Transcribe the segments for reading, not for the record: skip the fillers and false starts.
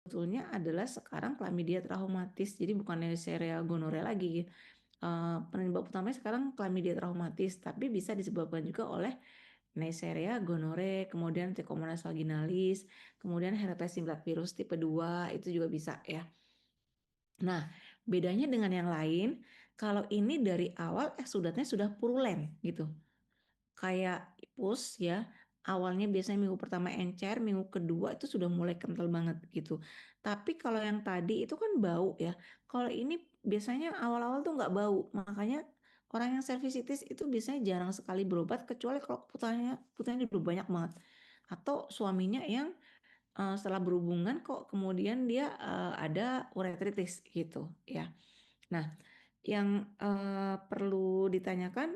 sebetulnya adalah sekarang Chlamydia trachomatis, jadi bukan Neisseria gonorrhea lagi. Penyebab utamanya sekarang Chlamydia trachomatis, tapi bisa disebabkan juga oleh Neisseria gonorrhea, kemudian Trichomonas vaginalis, kemudian herpes simplex virus tipe 2 itu juga bisa ya. Nah, bedanya dengan yang lain, kalau ini dari awal eksudatnya sudah purulen gitu. Kayak pus ya, awalnya biasanya minggu pertama encer, minggu kedua itu sudah mulai kental banget gitu. Tapi kalau yang tadi itu kan bau ya. Kalau ini biasanya awal-awal tuh nggak bau, makanya orang yang cervicitis itu biasanya jarang sekali berobat kecuali kalau putarannya udah banyak banget. Atau suaminya yang setelah berhubungan kok kemudian dia ada uretritis gitu ya. Nah, yang perlu ditanyakan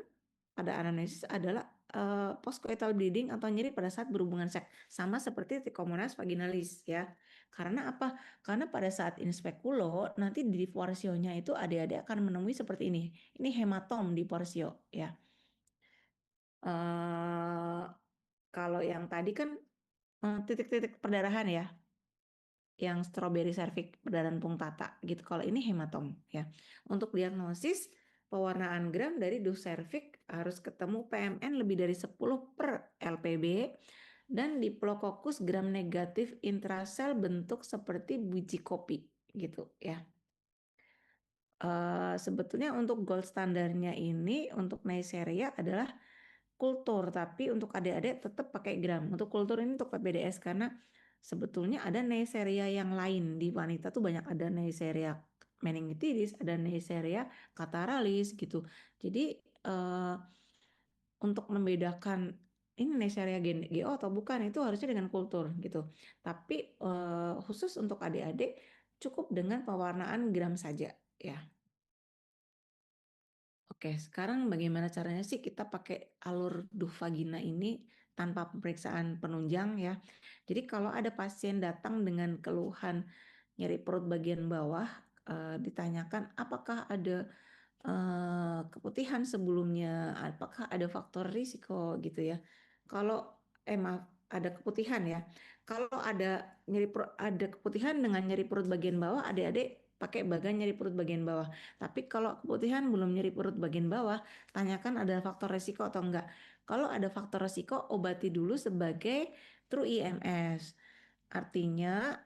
pada anamnesis adalah postcoital bleeding atau nyeri pada saat berhubungan seks, sama seperti Trichomonas vaginalis ya. Karena apa? Karena pada saat in speculo nanti di porsionya itu adik-adik akan menemui seperti ini. Ini hematom di porsio ya. Eh, Kalau yang tadi kan titik-titik perdarahan ya, yang strawberry cervix perdarahan punggtata gitu. Kalau ini hematom ya. Untuk diagnosis pewarnaan gram dari dus cervix harus ketemu PMN lebih dari 10 per LPB dan diplococcus gram negatif intrasel bentuk seperti biji kopi gitu ya. Sebetulnya untuk gold standarnya ini untuk Neisseria adalah kultur, tapi untuk adik-adik tetap pakai gram. Untuk kultur ini untuk PPDS karena sebetulnya ada Neisseria yang lain di wanita tuh banyak, ada Neisseria meningitidis, ada Neisseria cataralis gitu. Jadi untuk membedakan ini Neisseria GO atau bukan itu harusnya dengan kultur gitu. Tapi khusus untuk adik-adik cukup dengan pewarnaan gram saja ya. Oke, sekarang bagaimana caranya sih kita pakai alur duh vagina ini tanpa pemeriksaan penunjang ya. Jadi kalau ada pasien datang dengan keluhan nyeri perut bagian bawah, ditanyakan apakah ada keputihan sebelumnya, apakah ada faktor risiko gitu ya. Kalau maaf, ada keputihan ya. Kalau ada nyeri perut, ada keputihan dengan nyeri perut bagian bawah, adik-adik pakai bagan nyeri perut bagian bawah. Tapi kalau keputihan belum nyeri perut bagian bawah, tanyakan ada faktor risiko atau enggak. Kalau ada faktor risiko, obati dulu sebagai true IMS. Artinya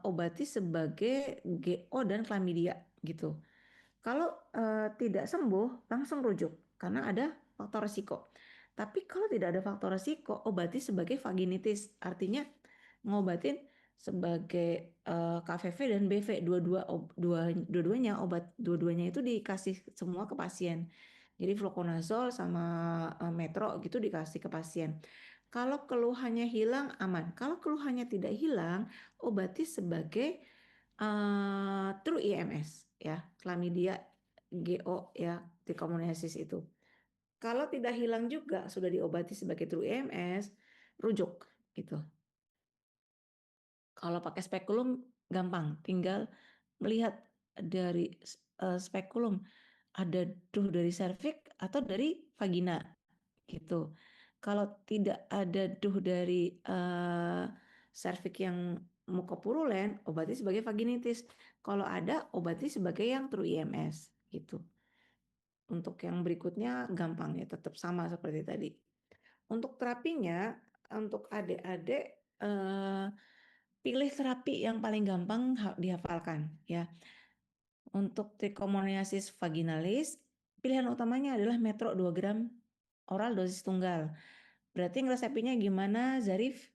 obati sebagai GO dan chlamydia gitu. Kalau tidak sembuh, langsung rujuk karena ada faktor resiko. Tapi kalau tidak ada faktor resiko, obati sebagai vaginitis. Artinya ngobatin sebagai KVV dan BV, dua-duanya obat, dua-duanya itu dikasih semua ke pasien. Jadi fluconazole sama metro gitu dikasih ke pasien. Kalau keluhannya hilang aman. Kalau keluhannya tidak hilang, obati sebagai true IMS ya, chlamydia GO ya, trichomoniasis itu. Kalau tidak hilang juga sudah diobati sebagai true IMS, rujuk gitu. Kalau pakai spekulum gampang, tinggal melihat dari spekulum ada duh dari serviks atau dari vagina gitu. Kalau tidak ada duh dari serviks yang mukopurulen, obati sebagai vaginitis. Kalau ada, obati sebagai yang true IMS gitu. Untuk yang berikutnya gampang ya, tetap sama seperti tadi. Untuk terapinya, untuk adik-adik pilih terapi yang paling gampang dihafalkan ya. Untuk trichomoniasis vaginalis, pilihan utamanya adalah metro 2 gram oral dosis tunggal. Berarti ngeresepinya gimana, Zarif?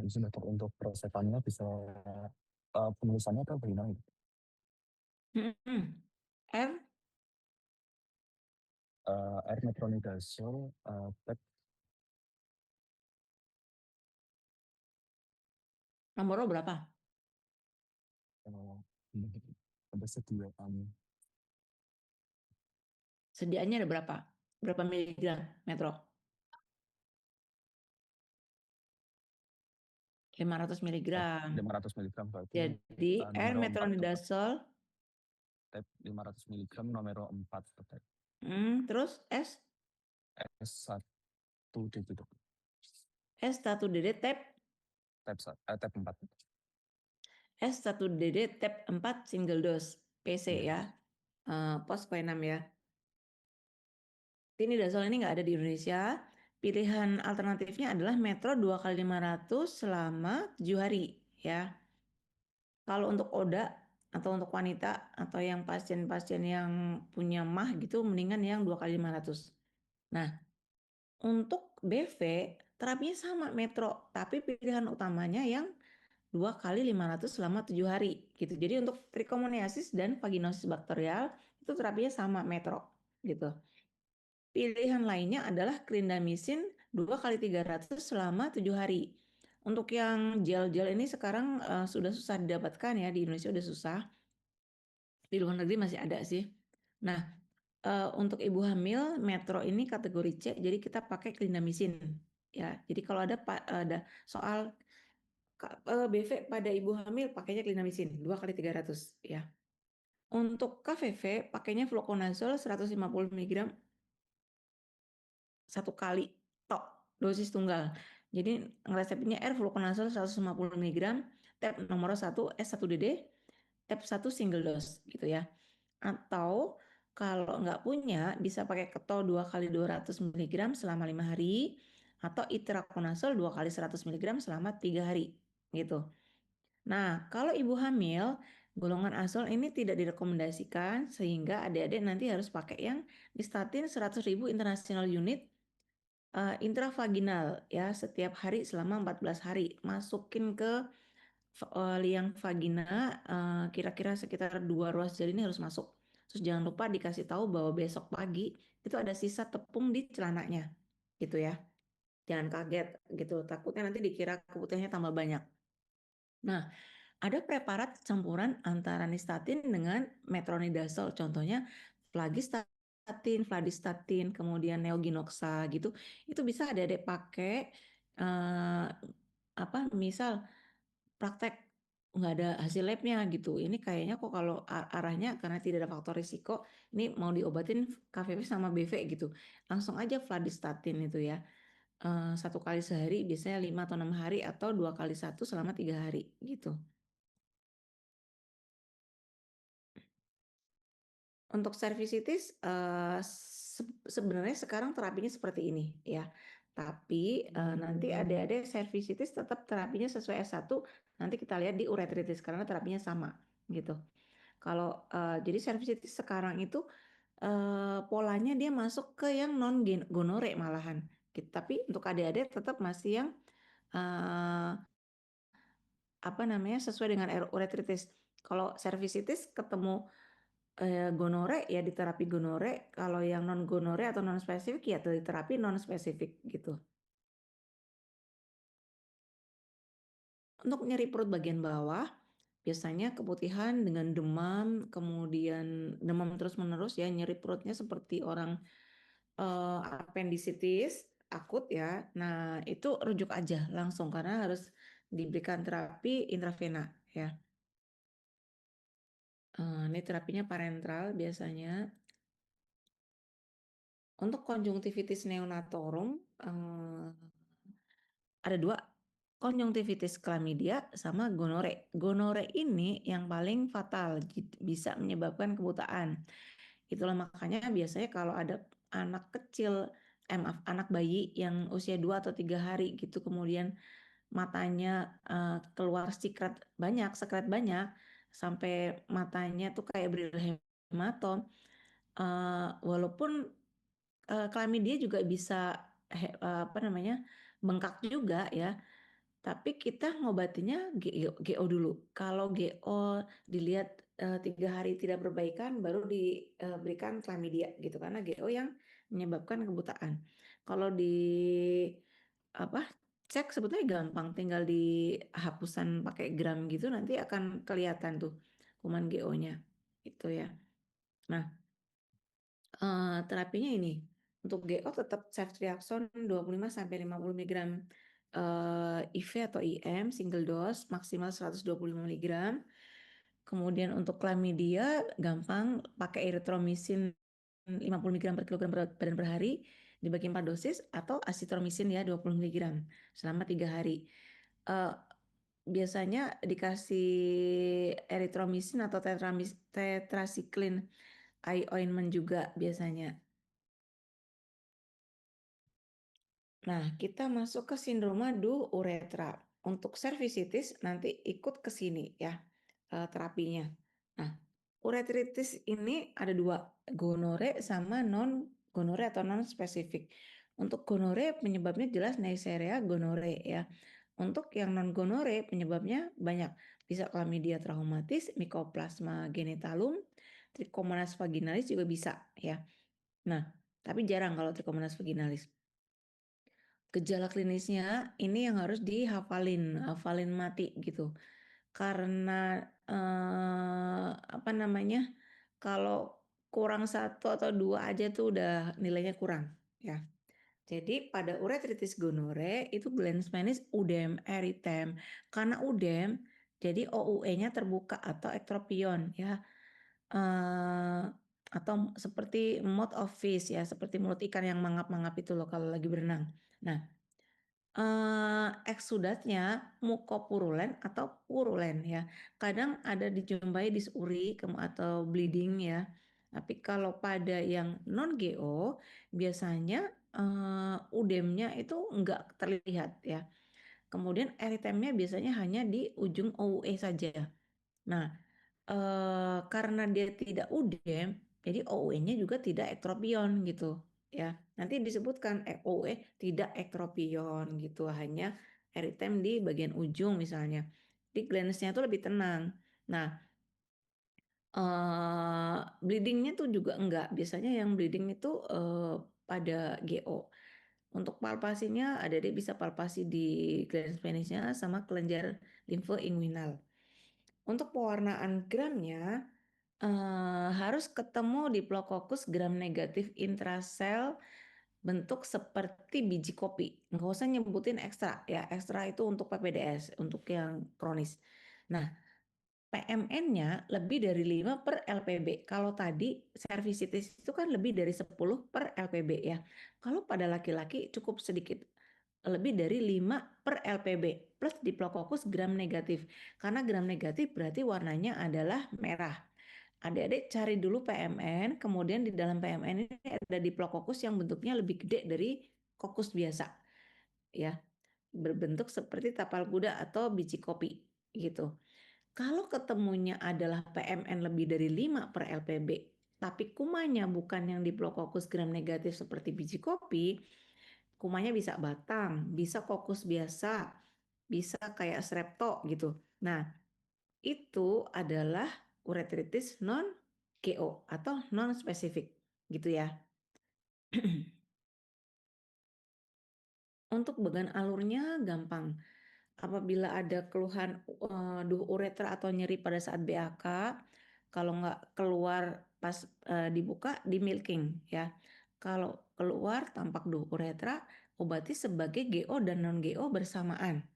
Izin untuk peresepannya bisa penulisannya atau bagaimana? R Air metronidazole, PET, nomornya berapa? ada sediaan Sediaannya ada berapa? Berapa miligram metro? 500 miligram. 500 miligram berarti Jadi R numero 4 tetap. metronidazole, 500 miligram numero 4 tetap. terus S S1 D gitu. S1DD TAP tab 4. S1DD TAP 4 single dose PC ya. Yes. Pos P6 ya. Tinidazole ini nggak ada di Indonesia. Pilihan alternatifnya adalah Metro 2 kali 500 selama 7 hari ya. Kalau untuk ODA atau untuk wanita atau yang pasien-pasien yang punya MAH gitu mendingan yang 2 kali 500. Nah, untuk BV terapinya sama Metro, tapi pilihan utamanya yang 2 kali 500 selama 7 hari gitu. Jadi untuk trichomoniasis dan vaginosis bakterial itu terapinya sama Metro gitu. Pilihan lainnya adalah clindamycin 2 kali 300 selama 7 hari. Untuk yang gel-gel ini sekarang sudah susah didapatkan ya, di Indonesia udah susah. Di luar negeri masih ada sih. Nah, untuk ibu hamil Metro ini kategori C, jadi kita pakai clindamycin ya. Jadi kalau ada soal BV pada ibu hamil pakainya clindamycin 2 kali 300 ya. Untuk KVV pakainya fluconazole 150 mg satu kali tok dosis tunggal. Jadi resepnya R-fluconazole 150 mg, tab nomor 1 S1DD, tab 1 single dose gitu ya. Atau kalau nggak punya bisa pakai keto 2 kali 200 mg selama 5 hari atau itraconazole 2 kali 100 mg selama 3 hari gitu. Nah, kalau ibu hamil, golongan azol ini tidak direkomendasikan sehingga adik-adik nanti harus pakai yang nystatin 100.000 international unit intravaginal ya setiap hari selama 14 hari. Masukin ke liang vagina kira-kira sekitar 2 ruas jari ini harus masuk. Terus jangan lupa dikasih tahu bahwa besok pagi itu ada sisa tepung di celananya gitu ya. Jangan kaget gitu, takutnya nanti dikira kebutuhannya tambah banyak. Nah, ada preparat campuran antara nystatin dengan metronidazole, contohnya flagistatin, vladistatin, kemudian neoginoxa gitu. Itu bisa adik-adik pakai misal praktek nggak ada hasil labnya gitu. Ini kayaknya kok kalau arahnya karena tidak ada faktor risiko, ini mau diobatin KVV sama BV gitu. Langsung aja vladistatin itu ya. 1 kali sehari biasanya 5 atau 6 hari atau 2 kali 1 selama 3 hari gitu. Untuk cervicitis sebenarnya sekarang terapinya seperti ini ya. Tapi nanti adik-adik cervicitis tetap terapinya sesuai S1, nanti kita lihat di uretritis karena terapinya sama gitu. Kalau jadi cervicitis sekarang itu polanya dia masuk ke yang non gonore malahan. Gitu. Tapi untuk adik-adik tetap masih yang sesuai dengan uretritis. Kalau cervicitis ketemu gonore ya di terapi gonore, kalau yang non gonore atau non spesifik ya di terapi non spesifik gitu. Untuk nyeri perut bagian bawah biasanya keputihan dengan demam, kemudian demam terus-menerus ya, nyeri perutnya seperti orang appendicitis akut ya. Nah, itu rujuk aja langsung karena harus diberikan terapi intravena ya. Ini terapinya parenteral biasanya. Untuk konjungtivitis neonatorum ada 2, konjungtivitis chlamydia sama gonore. Gonore ini yang paling fatal, bisa menyebabkan kebutaan. Itulah makanya biasanya kalau ada anak kecil, maaf, anak bayi yang usia 2 atau 3 hari gitu, kemudian matanya keluar sekret banyak, sampai matanya tuh kayak berhematom. Walaupun chlamydia juga bisa bengkak juga ya. Tapi kita ngobatinya GO dulu. Kalau GO dilihat 3 hari tidak berbaikan, baru diberikan chlamydia gitu karena GO yang menyebabkan kebutaan. Kalau di apa cek sebetulnya gampang, tinggal di hapusan pakai gram gitu nanti akan kelihatan tuh kuman GO-nya itu ya. Nah, terapinya ini untuk GO tetap ceftriaxone 25 sampai 50 mg IV atau IM single dose maksimal 125 mg. Kemudian untuk chlamydia gampang pakai erythromycin 50 mg per kilogram berat badan per hari. dibagi 4 dosis atau asitromisin ya 20 mg selama 3 hari. Uh, Biasanya dikasih eritromisin atau tetracycline eye ointment juga biasanya. Nah, kita masuk ke sindroma du uretra. Untuk cervicitis nanti ikut ke sini ya terapinya. Nah, uretritis ini ada dua, gonore sama non gonore atau non spesifik. Untuk gonore penyebabnya jelas Neisseria gonore ya. Untuk yang non gonore penyebabnya banyak. Bisa chlamydia traumatis, Mycoplasma genitalium, Trichomonas vaginalis juga bisa ya. Nah, tapi jarang kalau Trichomonas vaginalis. Gejala klinisnya ini yang harus hafalin mati gitu. Karena apa namanya? Kalau kurang satu atau dua aja tuh udah nilainya kurang ya. Jadi pada uretritis gonore itu gland penis udem erytem. Karena udem jadi OUE-nya terbuka atau ektropion ya. Atau seperti mouth of fish ya, seperti mulut ikan yang mangap-mangap itu loh kalau lagi berenang. Nah, eksudatnya mukopurulen atau purulen ya. Kadang ada dijumpai disuri atau bleeding ya. Tapi kalau pada yang non GO biasanya udemnya itu enggak terlihat ya. Kemudian eritemnya biasanya hanya di ujung OUE saja. Nah, karena dia tidak udem, jadi OUE-nya juga tidak ektropion gitu ya. Nanti disebutkan OUE tidak ektropion gitu, hanya eritem di bagian ujung misalnya. Di glandsnya itu lebih tenang. Nah, bleedingnya tuh juga enggak. Biasanya yang bleeding itu pada GO. Untuk palpasinya ada deh bisa palpasi di glans penisnya sama kelenjar limfoinguinal. Untuk pewarnaan gramnya harus ketemu Diplococcus gram negatif intrasel bentuk seperti biji kopi. Nggak usah nyebutin ekstra ya. Ekstra itu untuk PPDS, untuk yang kronis. Nah, PMN-nya lebih dari 5 per LPB. Kalau tadi cervicitis itu kan lebih dari 10 per LPB ya. Kalau pada laki-laki cukup sedikit, lebih dari 5 per LPB plus Diplococcus gram negatif. Karena gram negatif berarti warnanya adalah merah. Adik-adik cari dulu PMN, kemudian di dalam PMN ini ada Diplococcus yang bentuknya lebih gede dari kokus biasa, ya, berbentuk seperti tapal kuda atau biji kopi, gitu. Kalau ketemunya adalah PMN lebih dari 5 per LPB, tapi kumanya bukan yang Diplococcus gram negatif seperti biji kopi, kumanya bisa batang, bisa kokus biasa, bisa kayak strepto gitu. Nah, itu adalah uretritis non GO atau non spesifik gitu ya. Untuk bagian alurnya gampang. Apabila ada keluhan duh uretra atau nyeri pada saat BAK, kalau nggak keluar pas dibuka di milking ya. Kalau keluar tampak duh uretra, obati sebagai GO dan non GO bersamaan.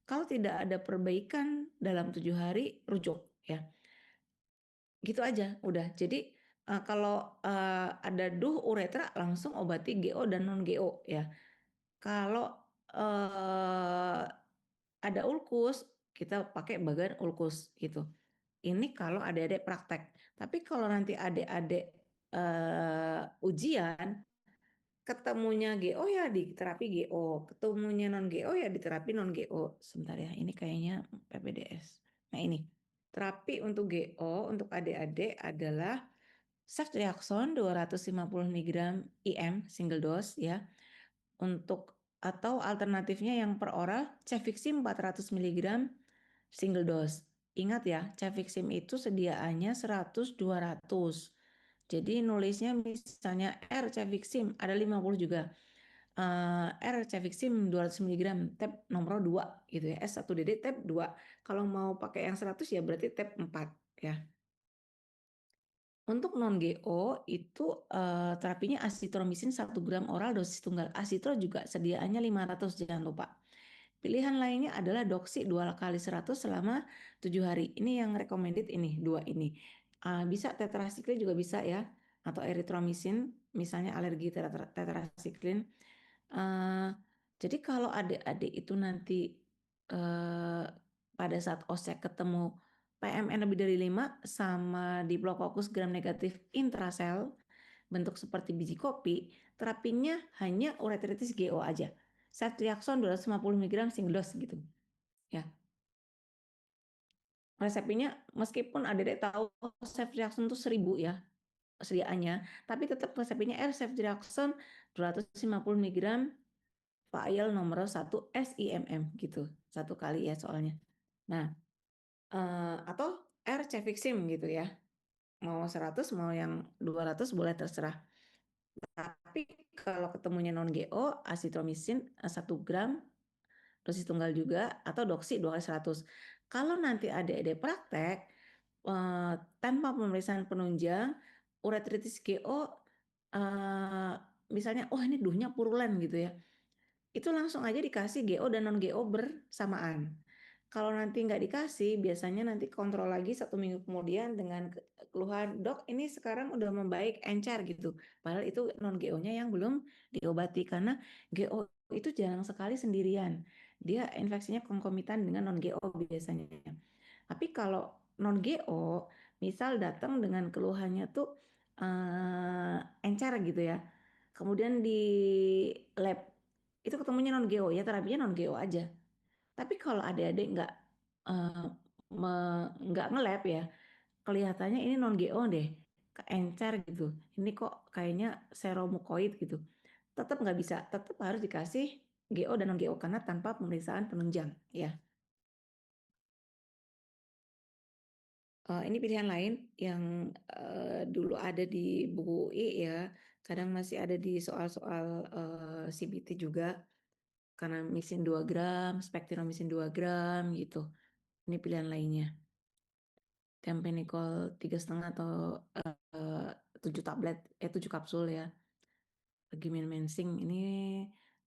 Kalau tidak ada perbaikan dalam 7 hari, rujuk ya. Gitu aja udah. Jadi kalau ada duh uretra langsung obati GO dan non GO ya. Kalau ada ulkus kita pakai bagian ulkus gitu. Ini kalau adik-adik praktek. Tapi kalau nanti adik-adik ujian ketemunya GO ya di terapi GO, ketemunya non GO ya di terapi non GO. Sebentar ya, ini kayaknya PPDS. Nah ini terapi untuk GO untuk adik-adik adalah Ceftriaxone 250 mg IM single dose ya. Untuk atau alternatifnya yang per oral Cefixim 400 mg single dose. Ingat ya, Cefixim itu sediaannya 100-200. Jadi nulisnya misalnya R Cefixim ada 50 juga. R Cefixim 200 mg tab nomor 2 gitu ya. S1DD tab 2. Kalau mau pakai yang 100 ya berarti tab 4 ya. Untuk non GO itu terapinya asitromisin 1 gram oral dosis tunggal. Asitro juga sediaannya 500 jangan lupa. Pilihan lainnya adalah doksi 2 kali 100 selama 7 hari. Ini yang recommended ini, 2 ini. Bisa tetrasiklik juga bisa ya. atau erythromycin, misalnya alergi tetrasiklin. Eh, jadi kalau adik-adik itu nanti pada saat OSEK ketemu PMN lebih dari 5 sama Diplococcus gram negatif intrasel bentuk seperti biji kopi, terapinya hanya uretritis GO aja. Ceftriaxone 250 mg single dose gitu. Ya. Resepnya meskipun adik-adik tahu ceftriaxone itu 1000 ya sediaannya, tapi tetap resepnya ceftriaxone 250 mg vial nomor 1 SIMM gitu. Satu kali ya soalnya. Nah, atau Cefixim gitu ya. Mau 100 mau yang 200 boleh terserah. Tapi kalau ketemunya non GO, asitromisin 1 gram dosis tunggal juga atau doksi 2 kali 100. Kalau nanti ada praktek tanpa pemeriksaan penunjang uretritis GO misalnya ini duhnya purulen gitu ya. Itu langsung aja dikasih GO dan non GO bersamaan. Kalau nanti nggak dikasih, biasanya nanti kontrol lagi 1 minggu kemudian dengan keluhan, dok ini sekarang udah membaik, encer gitu. Padahal itu non GO-nya yang belum diobati karena GO itu jarang sekali sendirian. Dia infeksinya konkomitan dengan non GO biasanya. Tapi kalau non GO, misal datang dengan keluhannya tuh encer gitu ya. Kemudian di lab itu ketemunya non GO ya, terapinya non GO aja. Tapi kalau adik-adik eh, nggak nge-lab ya, kelihatannya ini non GO deh, keencer gitu. Ini kok kayaknya seromukoid gitu. Tetap nggak bisa, tetap harus dikasih GO dan non GO karena tanpa pemeriksaan penunjang ya. Ini pilihan lain yang dulu ada di buku UI ya, kadang masih ada di soal-soal CBT juga, karena misin 2 gram, spektiromisin 2 gram gitu. Ini pilihan lainnya. Tempenicol 3,5 atau 7 tablet, 7 kapsul ya. Gimenmensing ini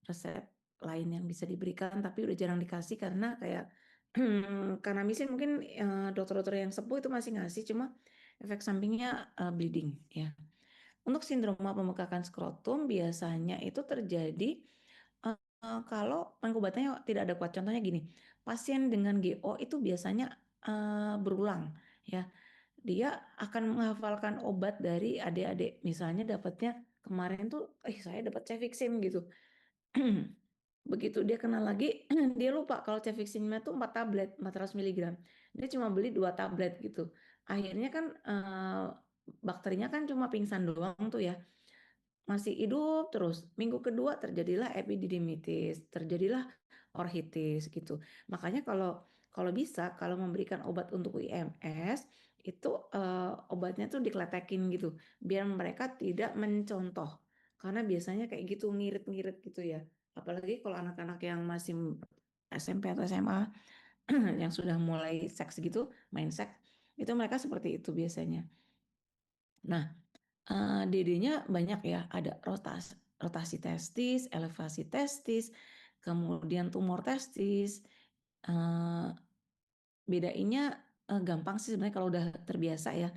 resep lain yang bisa diberikan tapi udah jarang dikasih karena kayak karena misin mungkin dokter-dokter yang sepuh itu masih ngasih, cuma efek sampingnya bleeding ya. Untuk sindroma pembekakan skrotum biasanya itu terjadi kalau pengobatannya tidak ada kuat. Contohnya gini, pasien dengan GO itu biasanya berulang ya. Dia akan menghafalkan obat dari adik-adik. Misalnya dapatnya kemarin tuh, saya dapat Cefixim gitu. Begitu dia kenal lagi, dia lupa kalau cefiximnya tuh 4 tablet, 400 mg. Dia cuma beli 2 tablet gitu. Akhirnya kan bakterinya kan cuma pingsan doang tuh ya. Masih hidup terus. Minggu kedua terjadilah epididymitis, terjadilah orhitis gitu. Makanya kalau kalau bisa kalau memberikan obat untuk IMS itu obatnya tuh dikletekin gitu biar mereka tidak mencontoh. Karena biasanya kayak gitu ngirit-ngirit gitu ya. Apalagi kalau anak-anak yang masih SMP atau SMA yang sudah mulai seks gitu, main seks, itu mereka seperti itu biasanya. Nah, DD-nya banyak ya, ada rotasi testis, elevasi testis, kemudian tumor testis. Eh, Bedainnya gampang sih sebenarnya kalau udah terbiasa ya.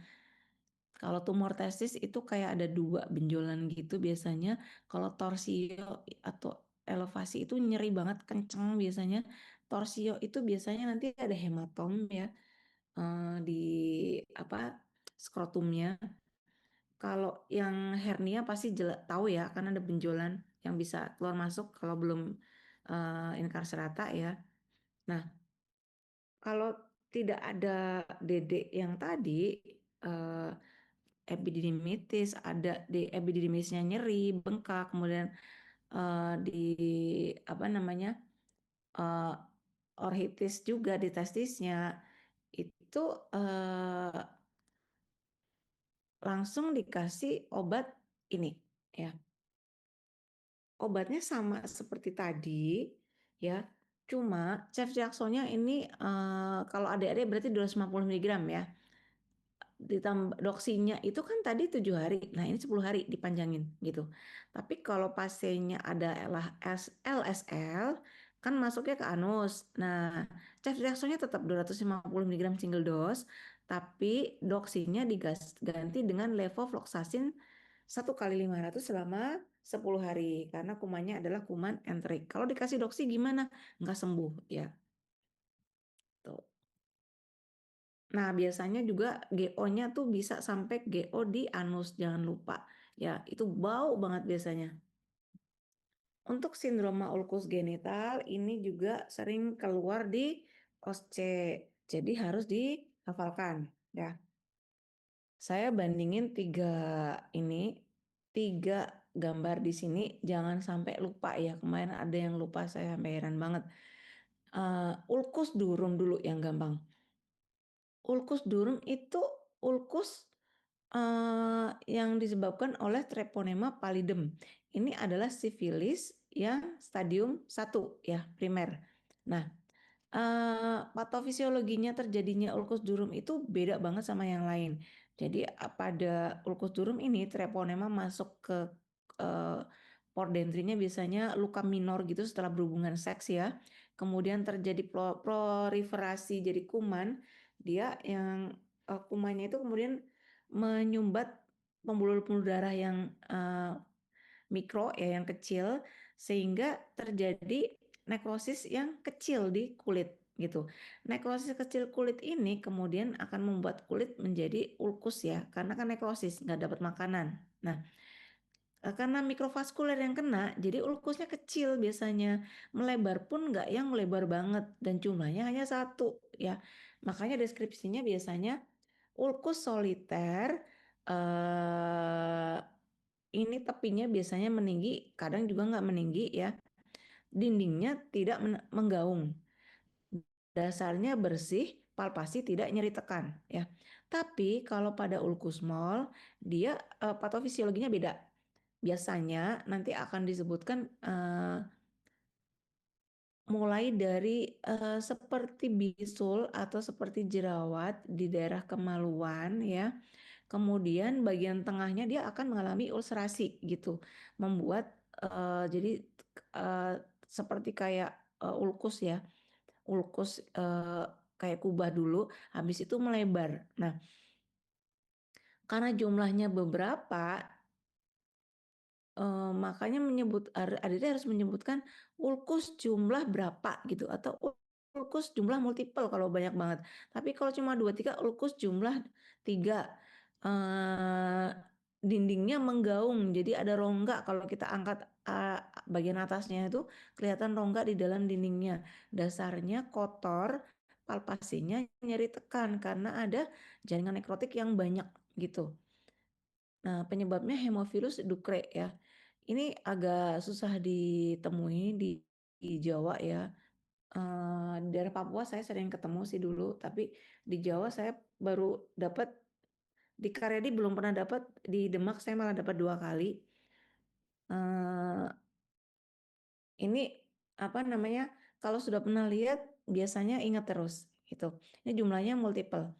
Kalau tumor testis itu kayak ada 2 benjolan gitu biasanya. Kalau torsio atau elevasi itu nyeri banget, kenceng biasanya. Torsio itu biasanya nanti ada hematom ya di apa skrotumnya. Kalau yang hernia pasti tahu ya, karena ada benjolan yang bisa keluar masuk kalau belum inkarserata ya. Nah, kalau tidak ada DD yang tadi, eh, epididymitis, ada di epididymisnya nyeri, bengkak, kemudian di apa namanya eh, orhitis juga di testisnya, itu langsung dikasih obat ini ya. Obatnya sama seperti tadi ya. Cuma ceftriaxone-nya ini kalau adik-adik berarti 250 mg ya. Ditambah doksinya itu kan tadi 7 hari. Nah, ini 10 hari dipanjangin gitu. Tapi kalau pasiennya ada LSL kan masuknya ke anus. Nah, ceftriaxone-nya tetap 250 mg single dose, tapi doksinya diganti dengan levofloxacin 1 kali 500 selama 10 hari karena kumannya adalah kuman entrik. Kalau dikasih doksi gimana? Nggak sembuh ya. Tuh. Nah, biasanya juga GO-nya tuh bisa sampai GO di anus, jangan lupa. Ya, itu bau banget biasanya. Untuk sindroma ulkus genital ini juga sering keluar di OSCE. Jadi harus dihafalkan ya. Saya bandingin tiga gambar di sini, jangan sampai lupa ya. Kemarin ada yang lupa, saya sampai heran banget. Ulkus durum dulu yang gampang. Ulkus durum itu ulkus yang disebabkan oleh Treponema pallidum. Ini adalah sifilis yang stadium 1 ya, primer. Nah, patofisiologinya terjadinya ulkus durum itu beda banget sama yang lain. Jadi pada ulkus durum ini treponema masuk ke uh, port dendrinya biasanya luka minor gitu setelah berhubungan seks ya. Kemudian terjadi proliferasi jadi kuman. Dia yang kumannya itu kemudian menyumbat pembuluh-pembuluh darah yang mikro ya yang kecil sehingga terjadi nekrosis yang kecil di kulit gitu. Nekrosis kecil kulit ini kemudian akan membuat kulit menjadi ulkus ya karena kan nekrosis nggak dapat makanan. Nah, karena mikrovaskuler yang kena jadi ulkusnya kecil biasanya, melebar pun nggak yang melebar banget dan jumlahnya hanya satu ya. Makanya deskripsinya biasanya ulkus soliter eh, ini tepinya biasanya meninggi, kadang juga nggak meninggi ya. Dindingnya tidak menggaung. Dasarnya bersih, palpasi tidak nyeri tekan ya. Tapi kalau pada ulkus mol, dia patofisiologinya beda. Biasanya nanti akan disebutkan mulai dari seperti bisul atau seperti jerawat di daerah kemaluan ya. Kemudian bagian tengahnya dia akan mengalami ulcerasi gitu, membuat jadi eh, seperti kayak ulkus ya, ulkus kayak kubah dulu, habis itu melebar. Nah, karena jumlahnya beberapa, makanya Aditya harus menyebutkan ulkus jumlah berapa gitu atau ulkus jumlah multiple kalau banyak banget. Tapi kalau cuma 2 3 ulkus jumlah 3 eh, dindingnya menggaung jadi ada rongga kalau kita angkat bagian atasnya itu kelihatan rongga di dalam dindingnya. Dasarnya kotor, palpasinya nyeri tekan karena ada jaringan nekrotik yang banyak gitu. Nah, penyebabnya Haemophilus ducre ya. Ini agak susah ditemui di Jawa ya. Di daerah Papua saya sering ketemu sih dulu, tapi di Jawa saya baru dapat, di Karyadi belum pernah dapat, di Demak saya malah dapat 2 kali. Eh, ini apa namanya? Kalau sudah pernah lihat, biasanya ingat terus gitu. Ini jumlahnya multiple.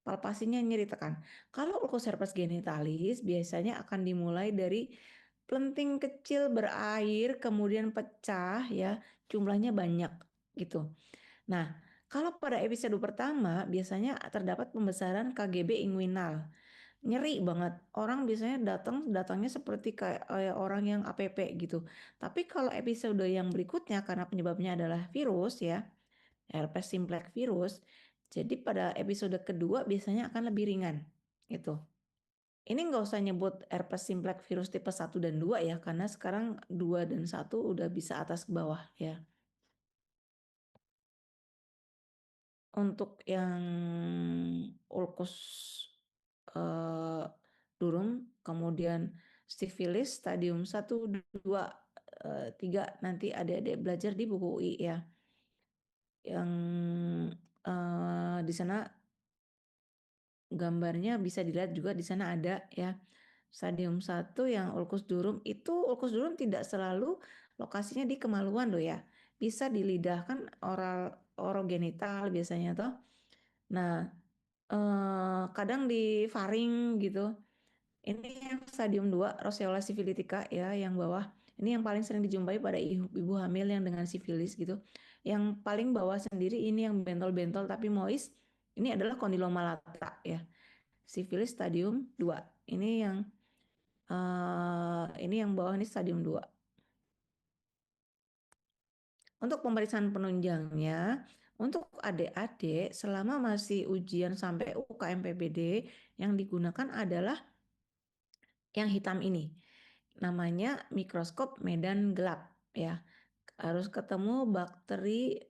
Palpasinya nyeri tekan. Kalau ulkus herpes genitalis biasanya akan dimulai dari plenting kecil berair kemudian pecah ya, jumlahnya banyak gitu. Nah, kalau pada episode pertama biasanya terdapat pembesaran KGB inguinal. Nyeri banget. Orang biasanya datangnya seperti kayak orang yang APP gitu. Tapi kalau episode yang berikutnya karena penyebabnya adalah virus ya, herpes simplex virus. Jadi pada episode kedua biasanya akan lebih ringan gitu. Ini nggak usah nyebut herpes simplex virus tipe 1 dan 2 ya, karena sekarang 2 dan 1 udah bisa atas ke bawah ya. Untuk yang ulkus eh, durum, kemudian sifilis stadium 1 2 3 nanti adik-adik belajar di buku UI ya. Yang di sana gambarnya bisa dilihat juga di sana ada ya. Stadium 1 yang ulkus durum tidak selalu lokasinya di kemaluan loh ya. Bisa di lidah kan orogenital biasanya toh. Nah, kadang di faring gitu. Ini yang stadium 2 roseola sifilitica ya yang bawah. Ini yang paling sering dijumpai pada ibu hamil yang dengan sifilis gitu. Yang paling bawah sendiri ini yang bentol-bentol tapi moist. Ini adalah kondiloma lata ya. Sifilis stadium 2. Ini yang Ini yang bawah ini stadium 2. Untuk pemeriksaan penunjangnya, untuk adik-adik selama masih ujian sampai UKM PBD yang digunakan adalah yang hitam ini. Namanya mikroskop medan gelap ya. Harus ketemu bakteri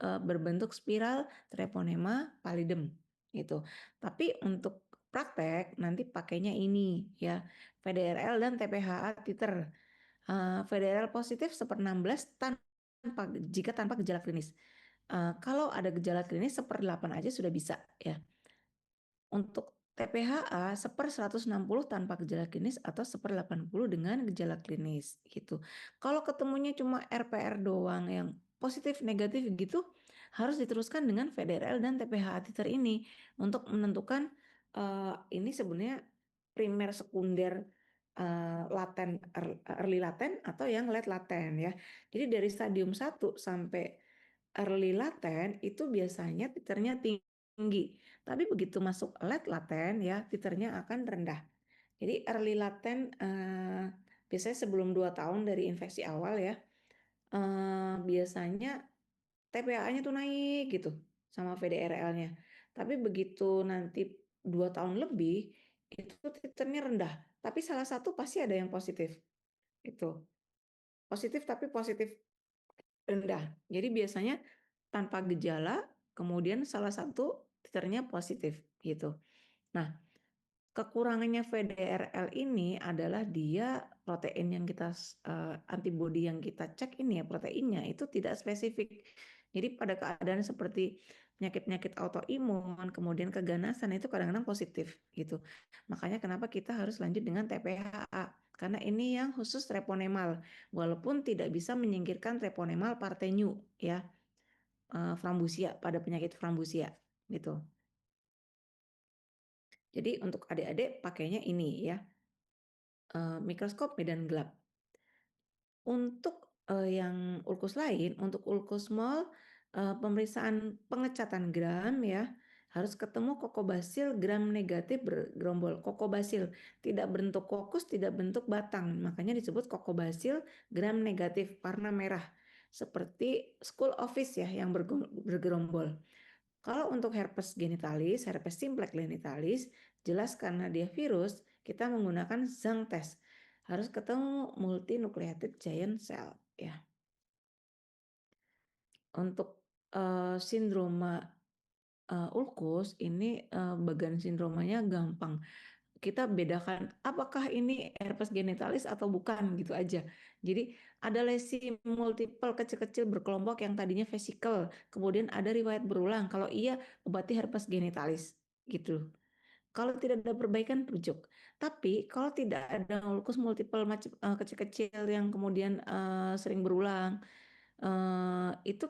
berbentuk spiral Treponema pallidum gitu. Tapi untuk praktek nanti pakainya ini ya, VDRL dan TPHA titer. VDRL positif 1/16 jika tanpa gejala klinis. Kalau ada gejala klinis 1/8 aja sudah bisa ya. Untuk TPHA 1/160 tanpa gejala klinis atau 1/80 dengan gejala klinis gitu. Kalau ketemunya cuma RPR doang yang positif negatif gitu, harus diteruskan dengan VDRL dan TPHA titer ini untuk menentukan ini sebenarnya primer sekunder laten early laten atau yang late laten ya. Jadi dari stadium 1 sampai early laten itu biasanya titernya tinggi. Tapi begitu masuk late laten ya titernya akan rendah. Jadi early laten biasanya sebelum 2 tahun dari infeksi awal ya biasanya TPA-nya tuh naik gitu sama VDRL-nya. Tapi begitu nanti 2 tahun lebih itu titernya rendah. Tapi salah satu pasti ada yang positif. Itu positif tapi positif rendah. Jadi biasanya tanpa gejala, kemudian salah satu titernya positif gitu. Nah, kekurangannya VDRL ini adalah dia protein yang kita antibody yang kita cek ini ya proteinnya itu tidak spesifik. Jadi pada keadaan seperti penyakit-penyakit autoimun, kemudian keganasan itu kadang-kadang positif gitu. Makanya kenapa kita harus lanjut dengan TPHA karena ini yang khusus treponemal walaupun tidak bisa menyingkirkan treponemal partenyu ya frambusia pada penyakit frambusia gitu. Jadi untuk adik-adik pakainya ini ya mikroskop medan gelap. Untuk yang ulkus lain, untuk ulkus small pemeriksaan pengecatan gram ya harus ketemu kokobasil gram negatif bergerombol. Kokobasil tidak bentuk kokus, tidak bentuk batang, makanya disebut kokobasil gram negatif warna merah seperti school office ya yang bergerombol. Kalau untuk herpes genitalis, herpes simplex genitalis, jelas karena dia virus, kita menggunakan Zhang test. Harus ketemu multinucleated giant cell ya. Untuk sindroma ulkus ini bagian sindromanya gampang. Kita bedakan apakah ini herpes genitalis atau bukan gitu aja. Jadi ada lesi multiple kecil-kecil berkelompok yang tadinya vesikel, kemudian ada riwayat berulang. Kalau iya, obati herpes genitalis gitu. Kalau tidak ada perbaikan rujuk. Tapi kalau tidak ada ulkus multiple macam kecil-kecil yang kemudian sering berulang, itu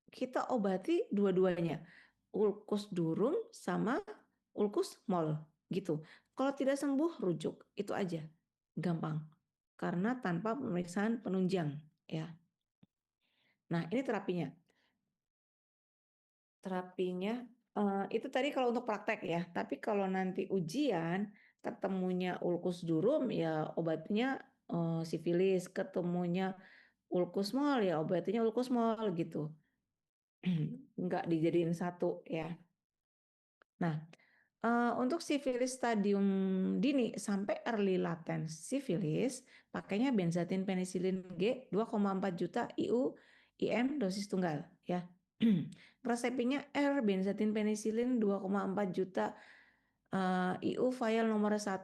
kita obati dua-duanya, ulkus durum sama ulkus mol gitu. Kalau tidak sembuh rujuk, itu aja, gampang. Karena tanpa pemeriksaan penunjang ya. Nah ini terapinya. Terapinya itu tadi kalau untuk praktek ya. Tapi kalau nanti ujian ketemunya ulkus durum ya obatnya sifilis, ketemunya ulkus mol ya obatnya ulkus mol gitu. Nggak dijadiin satu ya. Nah, untuk sifilis stadium dini sampai early latent sifilis, pakainya benzatin penisilin G 2,4 juta IU IM dosis tunggal ya. Resepnya R benzatin penisilin 2,4 juta IU vial nomor 1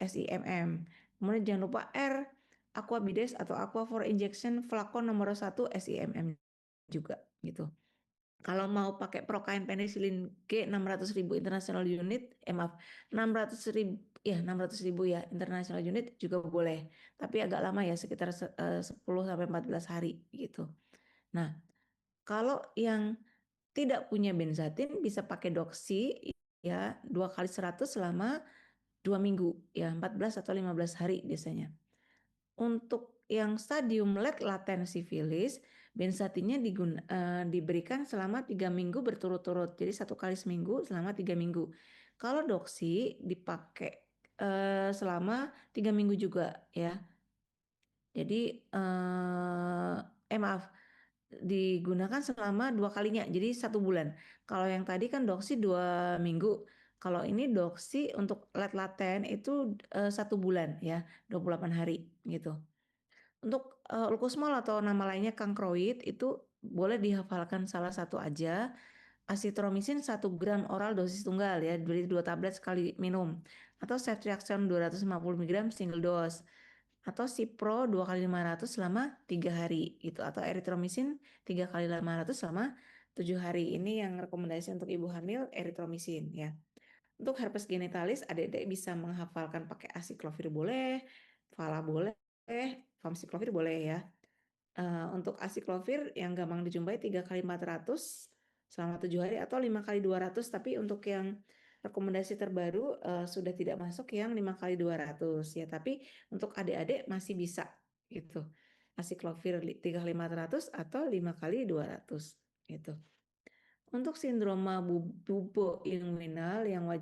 SIMM. Kemudian jangan lupa R Aquabides atau Aqua for Injection flakon nomor 1 SIMM juga gitu. Kalau mau pakai Procaine penicillin G 600.000 international unit, maaf 600.000 ya 600.000 ya international unit juga boleh. Tapi agak lama ya sekitar 10 sampai 14 hari gitu. Nah, kalau yang tidak punya benzatin bisa pakai doksi ya 2 kali 100 selama 2 minggu ya 14 atau 15 hari biasanya. Untuk yang stadium late laten sifilis, benzatinnya diberikan selama 3 minggu berturut-turut. Jadi 1 kali seminggu selama 3 minggu. Kalau doksi dipakai selama 3 minggu juga ya. Jadi maaf, digunakan selama 2 kalinya, jadi 1 bulan. Kalau yang tadi kan doksi 2 minggu. Kalau ini doksi untuk laten itu 1 bulan ya, 28 hari gitu. Untuk ulkusmol atau nama lainnya kankroid itu boleh dihafalkan salah satu aja. Asitromisin 1 gram oral dosis tunggal ya, beri 2 tablet sekali minum. Atau ceftriaxone 250 mg single dose. Atau Cipro 2 kali 500 selama 3 hari gitu. Atau eritromisin 3 kali 500 selama 7 hari. Ini yang rekomendasi untuk ibu hamil eritromisin ya. Untuk herpes genitalis, adik-adik bisa menghafalkan pakai asiklovir boleh, fala boleh, famciclovir boleh ya. Untuk asiklovir yang gampang dijumpai 3 kali 400 selama 7 hari atau 5 kali 200, tapi untuk yang rekomendasi terbaru sudah tidak masuk yang 5 kali 200 ya, tapi untuk adik-adik masih bisa gitu. Asiklovir 3 kali 400 atau 5 kali 200 gitu. Untuk sindroma bubo inguinal yang wajib